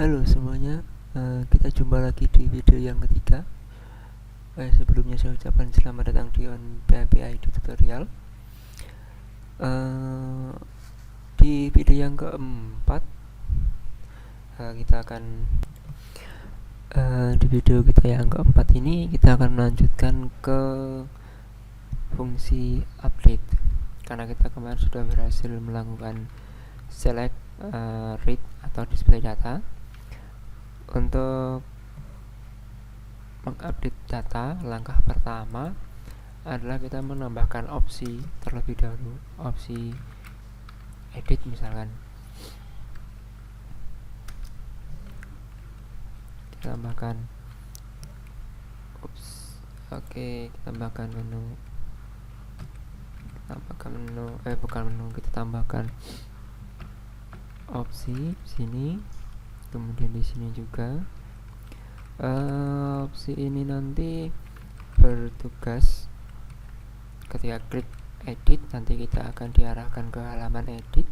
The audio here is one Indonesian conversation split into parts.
Halo semuanya, kita jumpa lagi di video yang ketiga. Sebelumnya saya ucapkan selamat datang di On PHP ID Tutorial. Di video yang keempat, kita akan di video kita yang keempat ini kita akan melanjutkan ke fungsi update, karena kita kemarin sudah berhasil melakukan select, read atau display data. Untuk mengupdate data, langkah pertama adalah kita menambahkan opsi terlebih dahulu, opsi edit misalkan. Kita tambahkan kita tambahkan menu, kita tambahkan opsi sini, kemudian di sini juga. Opsi ini nanti bertugas ketika klik edit, nanti kita akan diarahkan ke halaman edit.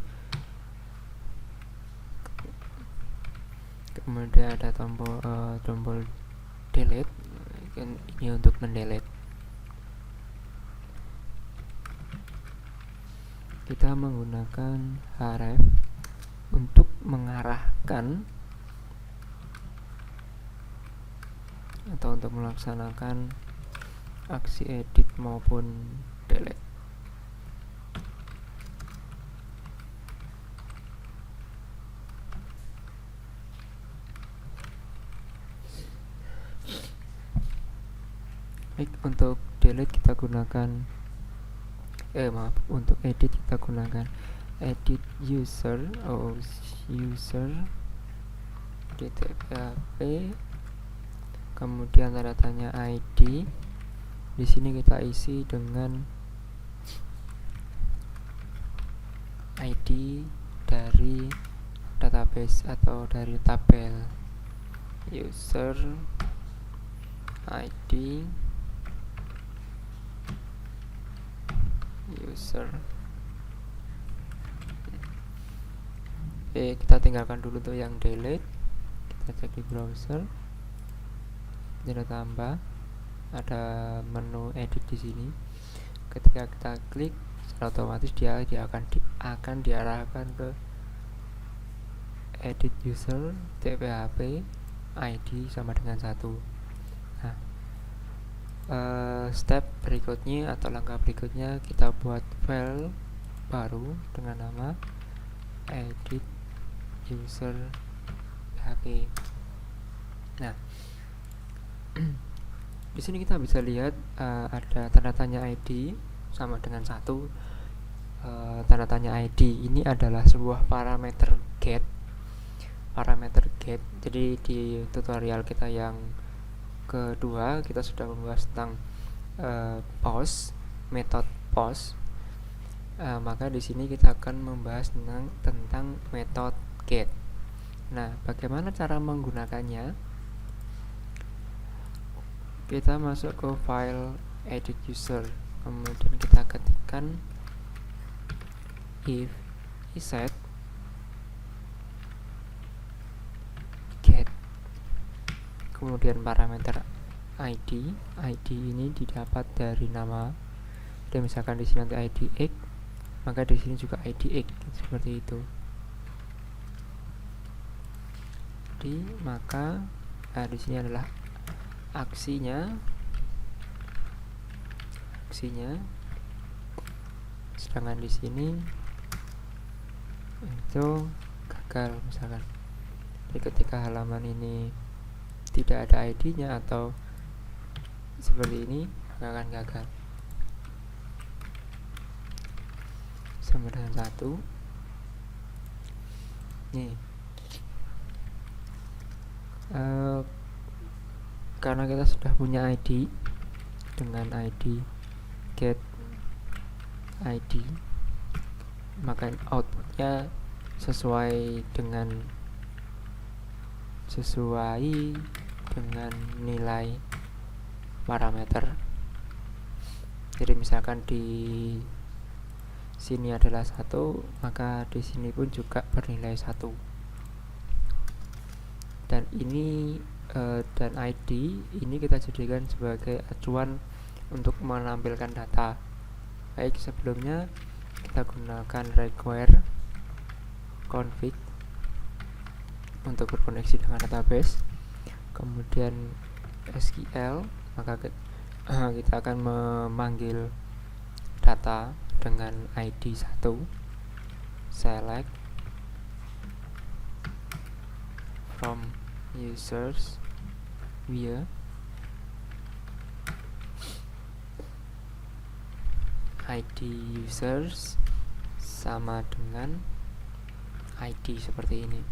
Kemudian ada tombol delete, ini untuk mendelete. Kita menggunakan href untuk mengarahkan atau untuk melaksanakan aksi edit maupun delete. Baik, untuk delete kita gunakan untuk edit kita gunakan edit user dtphp, kemudian tanda tanya ID. Di sini kita isi dengan ID dari database atau dari tabel. User ID user. Kita tinggalkan dulu tuh yang delete. Kita cek di browser, tidak tambah, ada menu edit di sini. Ketika kita klik, secara otomatis dia akan diarahkan ke edit user tphp ID sama dengan 1. Nah, step berikutnya atau langkah berikutnya, kita buat file baru dengan nama edit user php. Nah, di sini kita bisa lihat ada tanda tanya ID sama dengan 1. Tanda tanya ID ini adalah sebuah parameter get. Jadi di tutorial kita yang kedua kita sudah membahas tentang post, metode post. Maka di sini kita akan membahas tentang metode get. Nah, bagaimana cara menggunakannya? Kita masuk ke file edit user, kemudian kita ketikkan if set get, kemudian parameter ID ini didapat dari nama. Dan misalkan di sini nanti ID X, maka di sini juga ID X, seperti itu. Maka di sini adalah aksinya, sedangkan di sini itu gagal misalkan. Jadi ketika halaman ini tidak ada ID-nya atau seperti ini, maka akan gagal. Sama dengan 1. Nih, karena kita sudah punya ID dengan ID get ID, maka outputnya sesuai dengan nilai parameter. Jadi misalkan di sini adalah 1, maka di sini pun juga bernilai 1. dan ini dan ID ini kita jadikan sebagai acuan untuk menampilkan data. Baik, sebelumnya kita gunakan require config untuk berkoneksi dengan database, kemudian SQL, maka kita akan memanggil data dengan ID 1, select from users via ID users sama dengan ID seperti ini.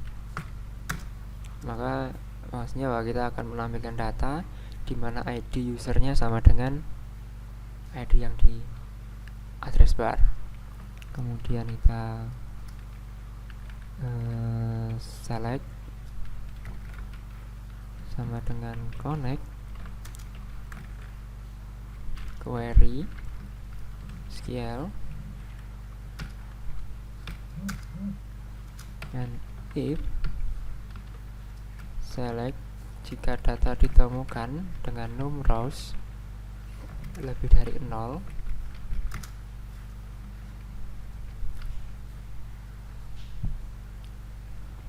Maka maksudnya bahwa kita akan menampilkan data di mana ID usernya sama dengan ID yang di address bar. Kemudian kita select sama dengan connect query SQL and if select jika data ditemukan dengan num rows lebih dari 0,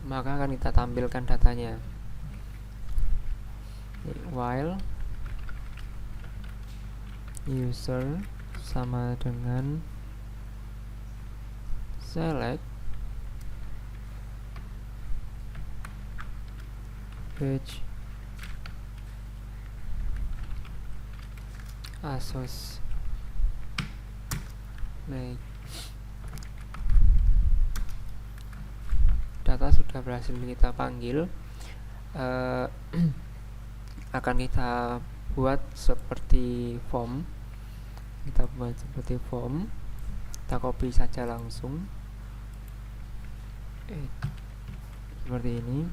maka akan kita tampilkan datanya. While user sama dengan select page asos make data sudah berhasil kita panggil. Akan kita buat seperti form. Kita buat seperti form, kita copy saja langsung seperti ini.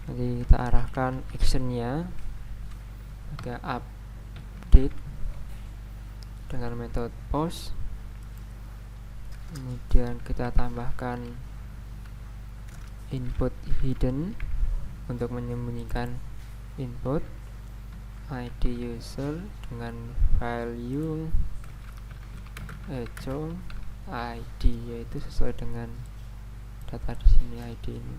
Nanti kita arahkan actionnya ke update dengan metode post, kemudian kita tambahkan input hidden untuk menyembunyikan input, ID user dengan value echo ID, yaitu sesuai dengan data di sini ID ini.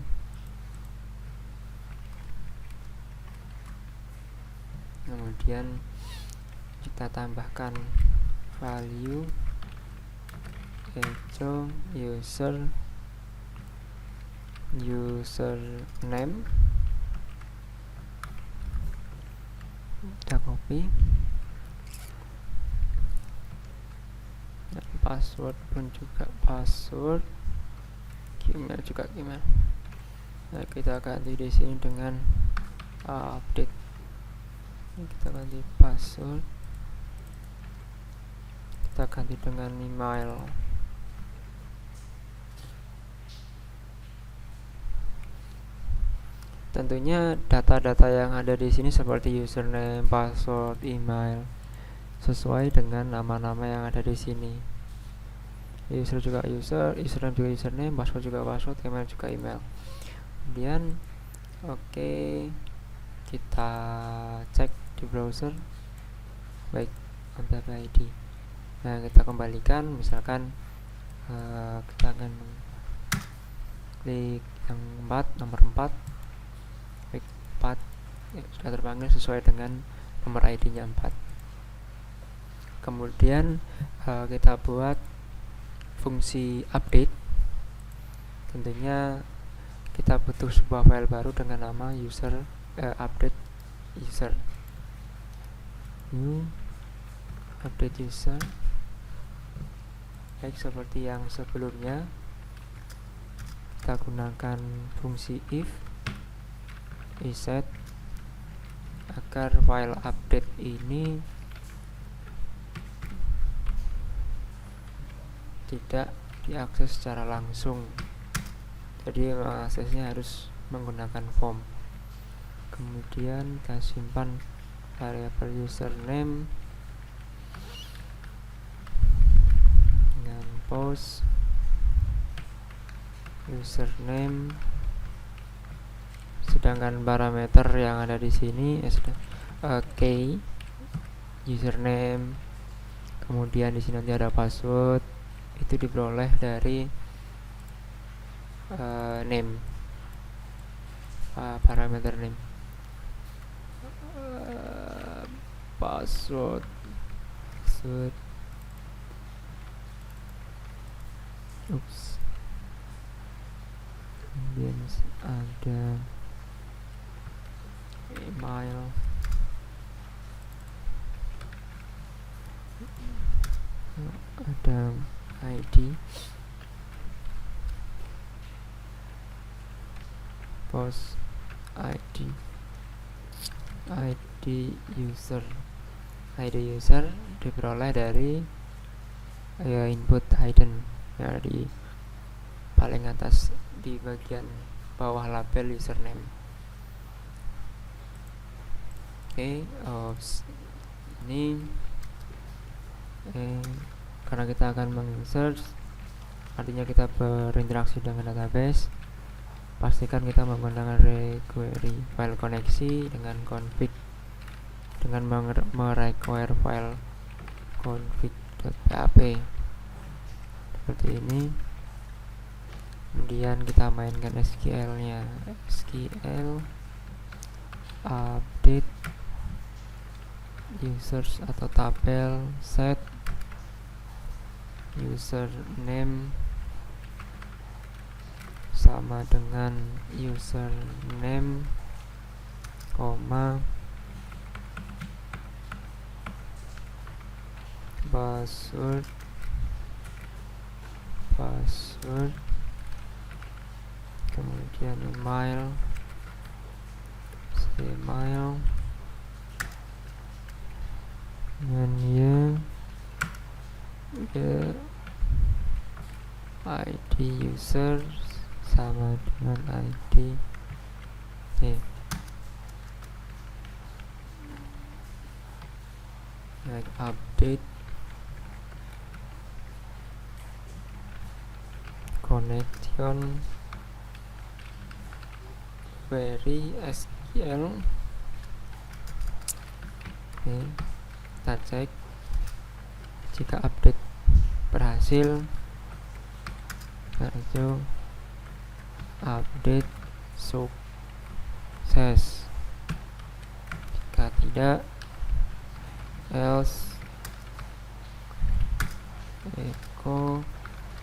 Kemudian kita tambahkan value echo username, kita copy, dan password pun juga password, Gmail juga Gmail. Nah, kita ganti di sini dengan update. Kita ganti password, kita ganti dengan email. Tentunya data-data yang ada di sini seperti username, password, email sesuai dengan nama-nama yang ada di sini. User juga user, username juga username, password juga password, email juga email. Kemudian kita cek di browser. Baik, untuk ID. Nah, kita kembalikan, misalkan kita akan klik yang 4, nomor 4. Baik, 4 sudah terpanggil sesuai dengan nomor ID-nya 4. Kemudian kita buat fungsi update. Tentunya kita butuh sebuah file baru dengan nama user update user, new update user. Baik, seperti yang sebelumnya, kita gunakan fungsi if iset agar file update ini tidak diakses secara langsung, jadi aksesnya harus menggunakan form. Kemudian kita simpan variabel username dengan post username sedangkan parameter yang ada di sini key username, kemudian di sini nanti ada password, itu diperoleh dari name, parameter name. Password kemudian ada email, ada ID, post ID user diperoleh dari input hidden yang ada di paling atas di bagian bawah label username. Ini karena kita akan menginsert, artinya kita berinteraksi dengan database, pastikan kita menggunakan require file koneksi dengan config, dengan merequire file config.php seperti ini. Kemudian kita mainkan SQL nya, SQL update users atau tabel set username sama dengan username, password, kemudian email, dan ID user sama dengan ID update connection query SQL. Kita cek jika update berhasil, itu update sukses. Jika tidak, else echo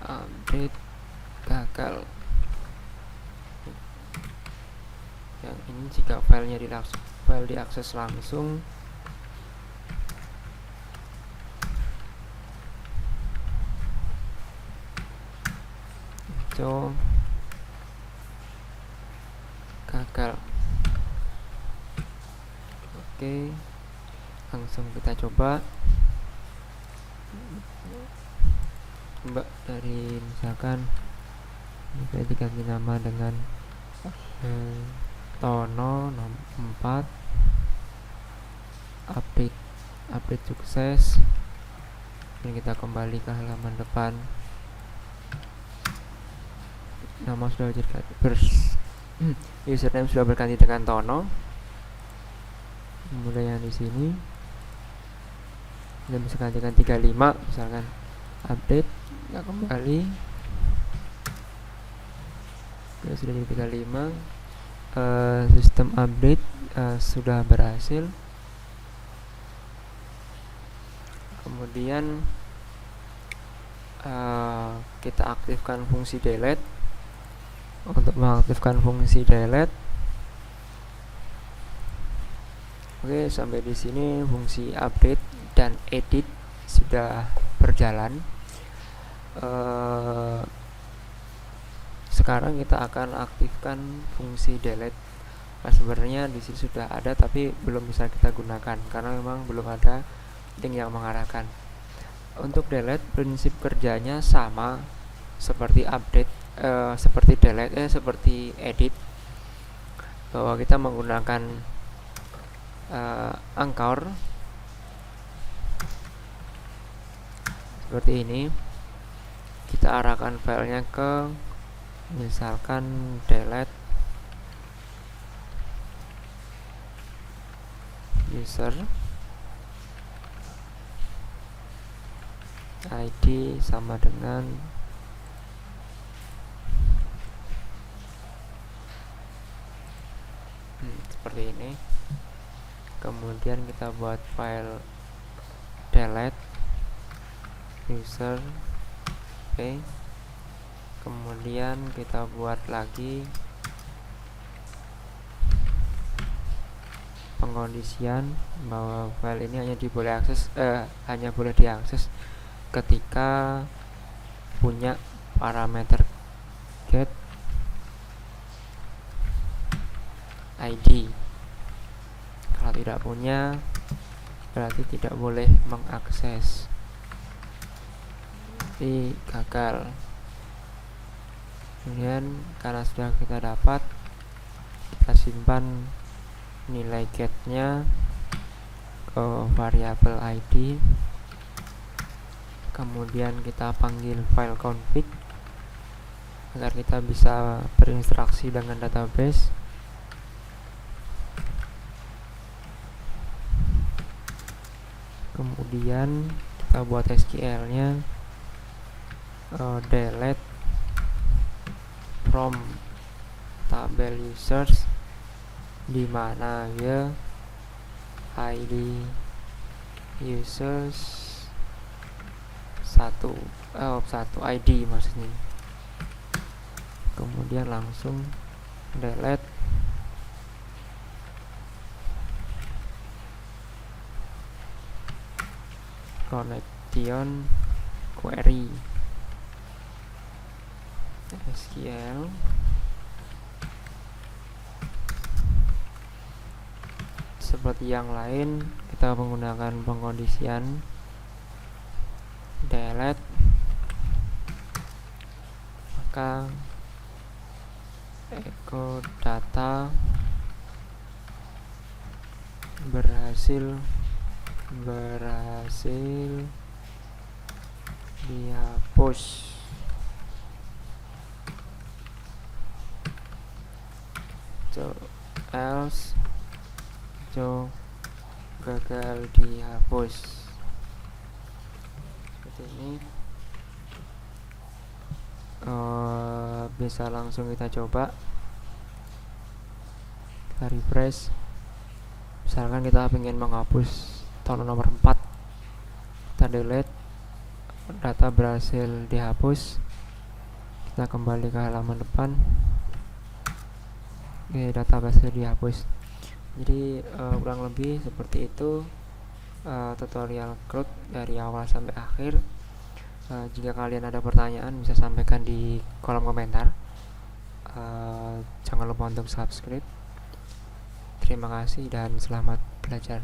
update gagal. Yang ini jika file diakses langsung, itu gagal. Oke, langsung kita coba dari misalkan kita diganti nama dengan Tono 4, update sukses, dan kita kembali ke halaman depan. Nama sudah username sudah berganti dengan Tono. Kemudian yang di sini kita bisa gantikan 35, misalkan update, kita kembali, kita sudah jadi 35. Sistem update sudah berhasil. Kemudian kita aktifkan fungsi delete. Untuk mengaktifkan fungsi delete, oke, sampai di sini fungsi update dan edit sudah berjalan. Sekarang kita akan aktifkan fungsi delete. Nah, sebenarnya di sini sudah ada tapi belum bisa kita gunakan karena memang belum ada link yang mengarahkan. Untuk delete, prinsip kerjanya sama seperti update, seperti delete, seperti edit, bahwa kita menggunakan anchor seperti ini. Kita arahkan filenya ke misalkan delete user ID sama dengan seperti ini. Kemudian kita buat file delete user oke. Kemudian kita buat lagi pengkondisian bahwa file ini hanya boleh diakses ketika punya parameter get ID. Kalau tidak punya, berarti tidak boleh mengakses. Ini gagal. Kemudian karena sudah kita dapat, kita simpan nilai getnya ke variabel ID. Kemudian kita panggil file config agar kita bisa berinteraksi dengan database. Kemudian kita buat SQL nya delete from tabel users, di mana ya ID users satu ID maksudnya. Kemudian langsung delete connection query SQL seperti yang lain. Kita menggunakan pengkondisian delete, maka echo data berhasil dihapus. Else gagal dihapus. Seperti ini. Bisa langsung kita coba. Kita refresh. Misalkan kita ingin menghapus tahun nomor 4, kita delete, data berhasil dihapus. Kita kembali ke halaman depan. Oke, data berhasil dihapus. Jadi kurang lebih seperti itu tutorial CRUD dari awal sampai akhir. Jika kalian ada pertanyaan, bisa sampaikan di kolom komentar. Jangan lupa untuk subscribe. Terima kasih dan selamat belajar.